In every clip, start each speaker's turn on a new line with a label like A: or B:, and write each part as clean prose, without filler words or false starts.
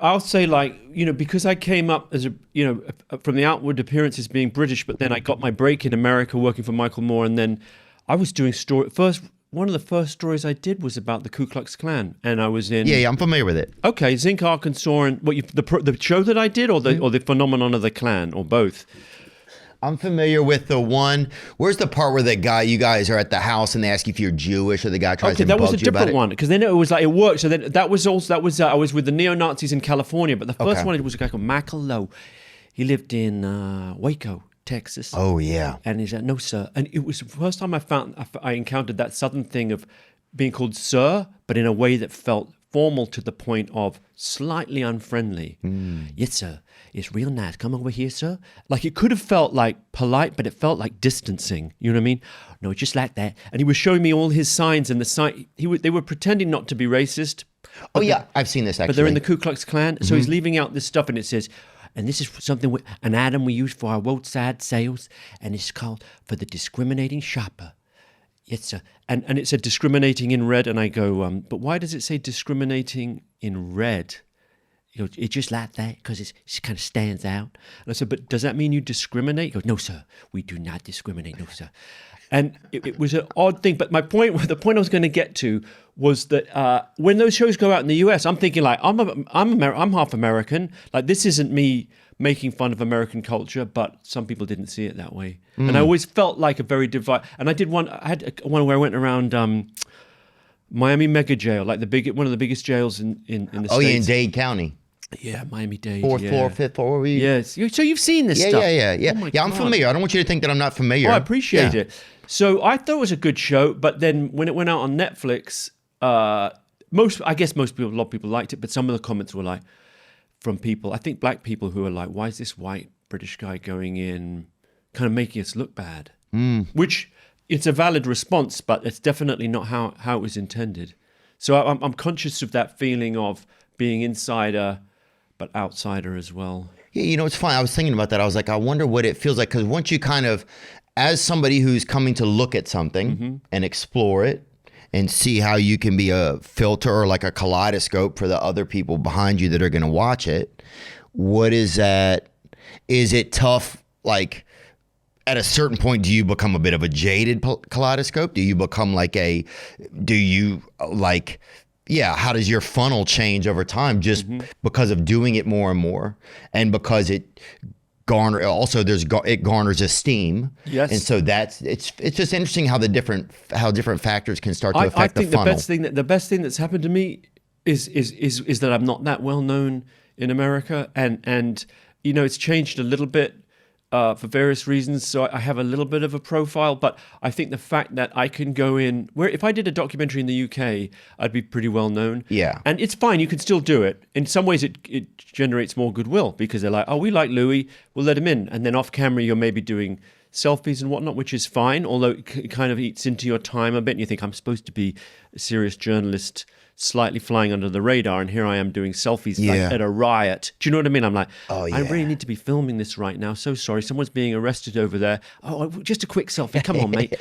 A: I'll say like, because I came up as from the outward appearances being British, but then I got my break in America working for Michael Moore, and then I was doing one of the first stories I did was about the Ku Klux Klan, and I was in.
B: Yeah, I'm familiar with it.
A: Okay, Zinc, Arkansas, and the show that I did, or the phenomenon of the Klan, or both.
B: I'm familiar with the one. Where's the part where you guys are at the house and they ask you if you're Jewish, or the guy tries to bug you about it?
A: Okay, that was a different one, because then it was like it worked. So then I was with the neo-Nazis in California, but the first one was a guy called Macalo. He lived in Waco, Texas.
B: Oh yeah.
A: And he said, "No, sir." And it was the first time I encountered that Southern thing of being called sir, but in a way that felt formal to the point of slightly unfriendly. Yes, sir. It's real nice. Come over here, sir. Like it could have felt like polite, but it felt like distancing. You know what I mean? No, just like that. And he was showing me all his signs, and they were pretending not to be racist.
B: Oh yeah, I've seen this actually.
A: But they're in the Ku Klux Klan, so he's leaving out this stuff, and it says, and this is something, an item we use for our roadside sales, and it's called for the discriminating shopper. Yes, sir. And it said discriminating in red, and I go, but why does it say discriminating in red? He goes, it's just like that because it kind of stands out. And I said, but does that mean you discriminate? He goes, no, sir, we do not discriminate, no, sir. And it was an odd thing. But the point I was going to get to was that when those shows go out in the US, I'm thinking like, I'm half American. Like this isn't me making fun of American culture, but some people didn't see it that way. And I always felt like a very divided. And I had one where I went around Miami Mega Jail, like one of the biggest jails in the States.
B: Oh, yeah, in Dade County.
A: Yeah, Miami-Dade.
B: Fourth floor, fifth floor.
A: Yes. So you've seen this stuff.
B: Yeah.
A: Oh
B: I'm familiar. I don't want you to think that I'm not familiar.
A: Oh, I appreciate it. So I thought it was a good show, but then when it went out on Netflix, a lot of people liked it, but some of the comments were like, from people, I think black people who are like, why is this white British guy going in, kind of making us look bad? Which, it's a valid response, but it's definitely not how it was intended. So I'm conscious of that feeling of being insider, but outsider as well.
B: Yeah, it's funny. I was thinking about that. I was like, I wonder what it feels like, because once you kind of, as somebody who's coming to look at something and explore it, and see how you can be a filter or like a kaleidoscope for the other people behind you that are going to watch it. What is that? Is it tough? Like at a certain point, do you become a bit of a jaded kaleidoscope? Do you become how does your funnel change over time just because of doing it more and more, and because it garners esteem. Yes. And so it's just interesting how different factors can start to affect the funnel.
A: I think the best thing that's happened to me is that I'm not that well known in America, and it's changed a little bit for various reasons. So I have a little bit of a profile, but I think the fact that I can go in where if I did a documentary in the UK, I'd be pretty well known.
B: Yeah.
A: And it's fine. You can still do it. In some ways, it generates more goodwill because they're like, oh, we like Louis, we'll let him in. And then off camera, you're maybe doing selfies and whatnot, which is fine, although it kind of eats into your time a bit. And you think, I'm supposed to be a serious journalist, slightly flying under the radar, and here I am doing selfies like at a riot. Do you know what I mean? I'm like, I really need to be filming this right now. So sorry, someone's being arrested over there. Oh, just a quick selfie. Come on, mate.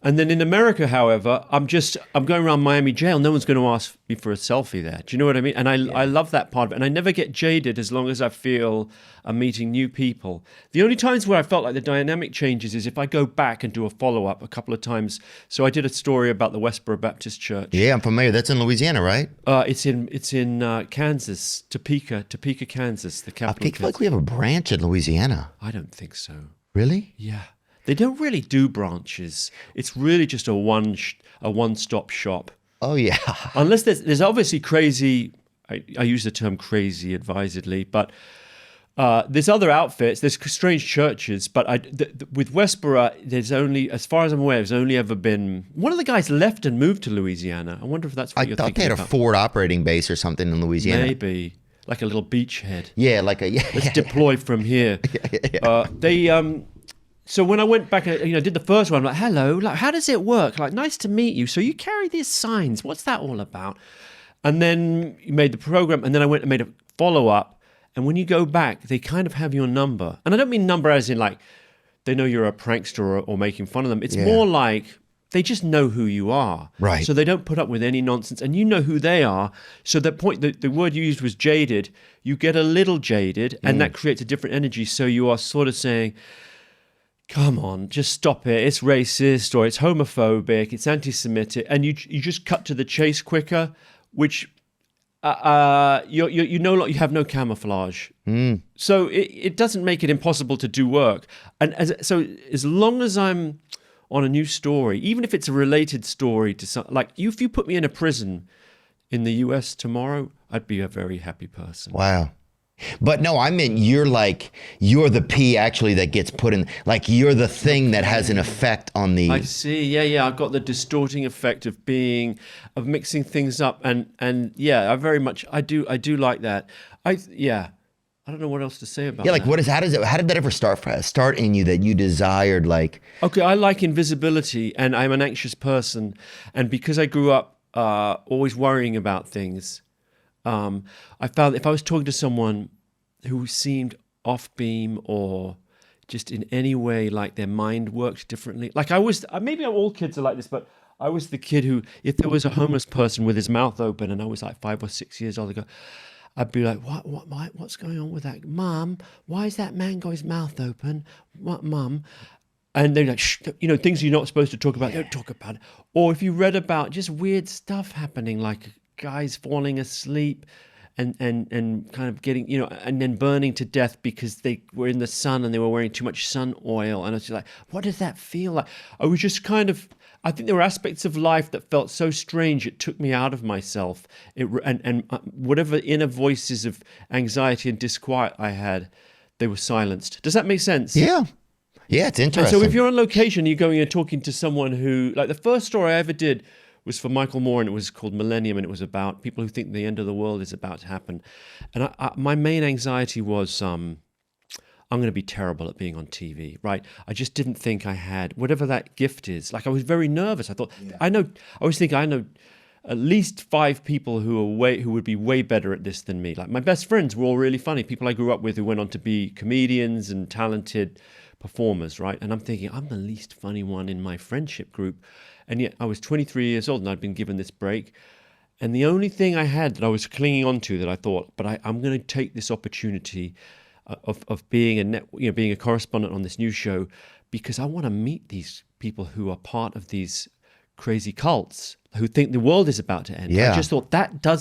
A: And then in America, however, I'm going around Miami jail. No one's going to ask me for a selfie there. Do you know what I mean? And I love that part of it. And I never get jaded as long as I feel I'm meeting new people. The only times where I felt like the dynamic changes is if I go back and do a follow-up a couple of times. So I did a story about the Westboro Baptist Church.
B: Yeah, I'm familiar. That's in Louisiana, right?
A: It's in Kansas, Topeka, Kansas, the capital.
B: I feel like we have a branch in Louisiana.
A: I don't think so.
B: Really?
A: Yeah. They don't really do branches. It's really just a one-stop shop.
B: Oh, yeah.
A: Unless there's obviously crazy, I use the term crazy advisedly, but there's other outfits, there's strange churches, but with Westboro, there's only, as far as I'm aware, there's only ever been, one of the guys left and moved to Louisiana. I wonder if that's what you're thinking about. I thought
B: they had a forward operating base or something in Louisiana.
A: Maybe. Like a little beachhead.
B: Yeah,
A: Let's deploy from here. So when I went back, did the first one, I'm like, hello, like, how does it work? Like, nice to meet you. So you carry these signs. What's that all about? And then you made the program, and then I went and made a follow-up. And when you go back, they kind of have your number. And I don't mean number as in, like, they know you're a prankster or making fun of them. It's more like they just know who you are.
B: Right.
A: So they don't put up with any nonsense, and you know who they are. So the point, the word you used was jaded. You get a little jaded, and that creates a different energy. So you are sort of saying, come on, just stop it. It's racist, or it's homophobic, it's anti-Semitic, and you just cut to the chase quicker, which you have no camouflage. So it doesn't make it impossible to do work. And as long as I'm on a new story, even if it's a related story to some, like if you put me in a prison in the US tomorrow, I'd be a very happy person.
B: Wow. But no, I meant you're the P actually that gets put in, like you're the thing that has an effect on the.
A: I see. Yeah. I've got the distorting effect of mixing things up, and yeah, I do like that. I don't know what else to say about that.
B: How did that ever start in you that you desired like?
A: Okay, I like invisibility, and I'm an anxious person, and because I grew up always worrying about things, I found if I was talking to someone who seemed off beam or just in any way like their mind worked differently, like maybe all kids are like this, but I was the kid who, if there was a homeless person with his mouth open, and I was like 5 or 6 years old ago, I'd be like, what's going on with that? Mom, why is that man got his mouth open? What, Mom? And they're like, shh, things you're not supposed to talk about, don't talk about it. Or if you read about just weird stuff happening, like guys falling asleep and kind of getting, and then burning to death because they were in the sun and they were wearing too much sun oil. And I was just like, what does that feel like? I was just I think there were aspects of life that felt so strange, it took me out of myself. And whatever inner voices of anxiety and disquiet I had, they were silenced. Does that make sense?
B: Yeah. Yeah, it's interesting.
A: And so if you're on location, you're going and talking to someone who, like the first story I ever did was for Michael Moore, and it was called Millennium, and it was about people who think the end of the world is about to happen. And my main anxiety was, I'm going to be terrible at being on TV, right? I just didn't think I had whatever that gift is. Like I was very nervous. I thought, I know at least 5 people who would be way better at this than me. Like my best friends were all really funny. People I grew up with who went on to be comedians and talented performers, right? And I'm thinking, I'm the least funny one in my friendship group. And yet I was 23 years old and I'd been given this break. And the only thing I had that I was clinging on to that I thought, but I'm going to take this opportunity of being being a correspondent on this news show, because I want to meet these people who are part of these crazy cults who think the world is about to end.
B: Yeah.
A: I just thought that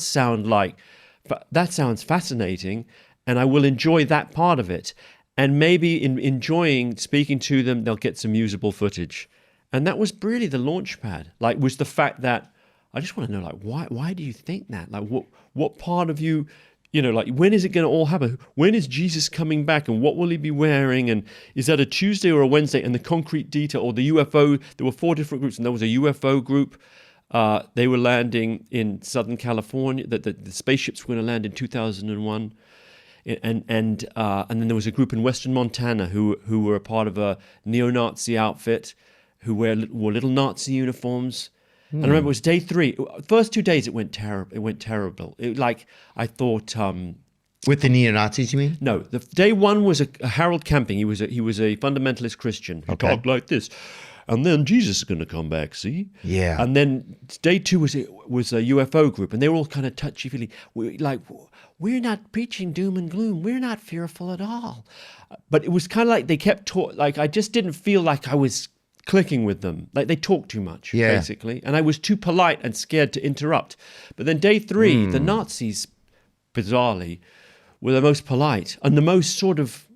A: sounds fascinating, and I will enjoy that part of it. And maybe in enjoying speaking to them, they'll get some usable footage. And that was really the launch pad. Like, was the fact that I just want to know, like, why do you think that? Like, what part of you, like, when is it going to all happen? When is Jesus coming back, and what will he be wearing? And is that a Tuesday or a Wednesday? And the concrete detail, or the UFO, there were 4 different groups, and there was a UFO group. They were landing in Southern California. The spaceships were going to land in 2001. And then there was a group in Western Montana who were a part of a neo-Nazi outfit, who wore little Nazi uniforms. And I remember it was day 3. First 2 days it went terrible. I thought.
B: With the neo-Nazis, you mean?
A: No, the day 1 was a Harold Camping. He was a fundamentalist Christian who talked like this. And then Jesus is going to come back, see?
B: Yeah.
A: And then day 2 was a UFO group, and they were all kind of touchy-feely. We're not preaching doom and gloom. We're not fearful at all. But it was kind of like they kept I just didn't feel like I was clicking with them. Like they talked too much, basically. And I was too polite and scared to interrupt. But then day 3, the Nazis, bizarrely, were the most polite and the most sort of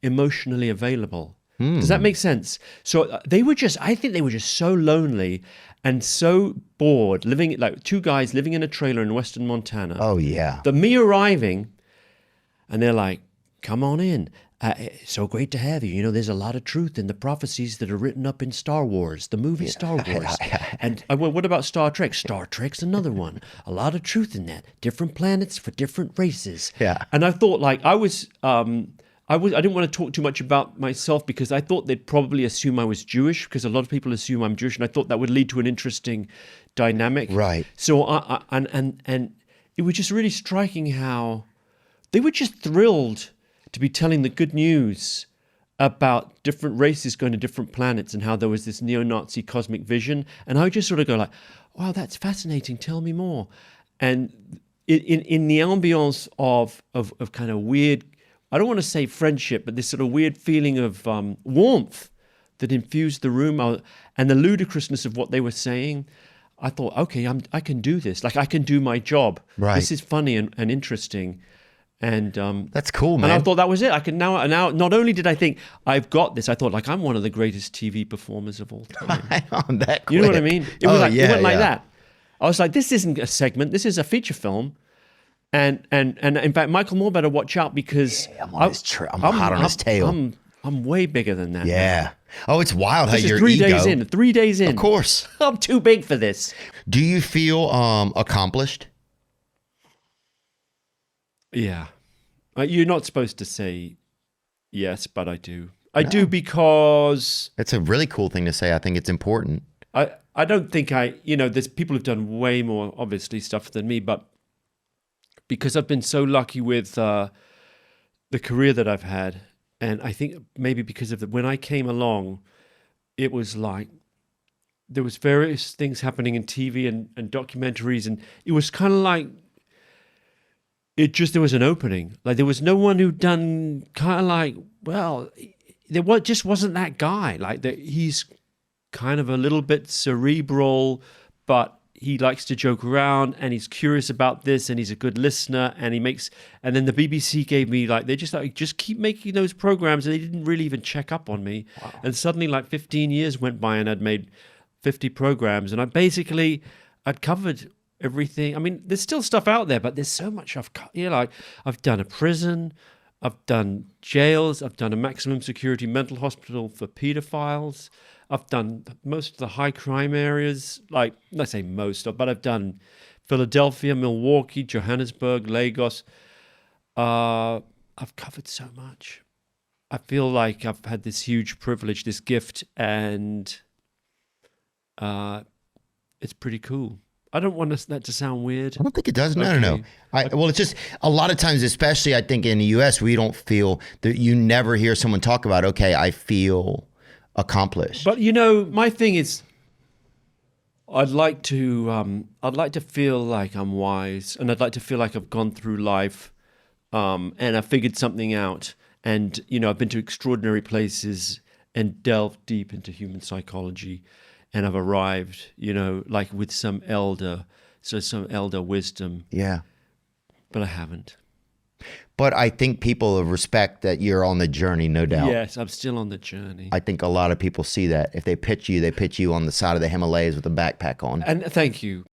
A: emotionally available. Does that make sense? So I think they were just so lonely and so bored, living like 2 guys living in a trailer in Western Montana.
B: Oh, yeah.
A: Me arriving, and they're like, come on in. It's so great to have you. There's a lot of truth in the prophecies that are written up in Star Wars, the movie Star Wars. And what about Star Trek? Star Trek's another one. A lot of truth in that. Different planets for different races.
B: Yeah.
A: And I thought, like, I didn't want to talk too much about myself because I thought they'd probably assume I was Jewish, because a lot of people assume I'm Jewish, and I thought that would lead to an interesting dynamic.
B: Right.
A: So and it was just really striking how they were just thrilled to be telling the good news about different races going to different planets and how there was this neo-Nazi cosmic vision. And I would just sort of go like, wow, that's fascinating. Tell me more. And in the ambiance of kind of weird, I don't want to say friendship, but this sort of weird feeling of warmth that infused the room and the ludicrousness of what they were saying, I thought, okay, I can do this. Like, I can do my job.
B: Right.
A: This is funny and interesting. And
B: that's cool, man.
A: And I thought that was it. I can now. Not only did I think I've got this, I thought like I'm one of the greatest TV performers of all time.
B: That quick.
A: You know what I mean? It was it went like
B: yeah.
A: that. I was like, this isn't a segment. This is a feature film. And in fact, Michael Moore better watch out because
B: I'm hot on his tail.
A: I'm way bigger than that.
B: Yeah. Oh, it's wild how
A: This is
B: your
A: 3
B: ego.
A: days in. 3 days in.
B: Of course.
A: I'm too big for this.
B: Do you feel accomplished?
A: Yeah. You're not supposed to say yes, but I do. I do because...
B: It's a really cool thing to say. I think it's important.
A: I don't think there's people who've done way more, obviously, stuff than me, but because I've been so lucky with the career that I've had, and I think maybe because of when I came along, it was like there was various things happening in TV and documentaries, and it was kind of like there was an opening. Like there was no one who'd done kind of like, well, just wasn't that guy. Like he's kind of a little bit cerebral, but he likes to joke around and he's curious about this and he's a good listener and and then the BBC gave me they just keep making those programs and they didn't really even check up on me. Wow. And suddenly 15 years went by and I'd made 50 programs and I'd covered everything. I mean, there's still stuff out there, but there's so much I've done a prison, I've done jails, I've done a maximum security mental hospital for pedophiles. I've done most of the high crime areas, let's say most, but I've done Philadelphia, Milwaukee, Johannesburg, Lagos. I've covered so much. I feel like I've had this huge privilege, this gift, and it's pretty cool. I don't want that to sound weird.
B: I don't think it does. No. Well, it's just a lot of times, especially I think in the U.S., we don't feel that you never hear someone talk about, okay, I feel accomplished.
A: But my thing is, I'd like to feel like I'm wise, and I'd like to feel like I've gone through life, and I've figured something out, and I've been to extraordinary places and delved deep into human psychology, and I've arrived, with some elder wisdom.
B: Yeah.
A: But I haven't.
B: But I think people respect that you're on the journey, no doubt.
A: Yes, I'm still on the journey.
B: I think a lot of people see that. If they pitch you on the side of the Himalayas with a backpack on.
A: And thank you.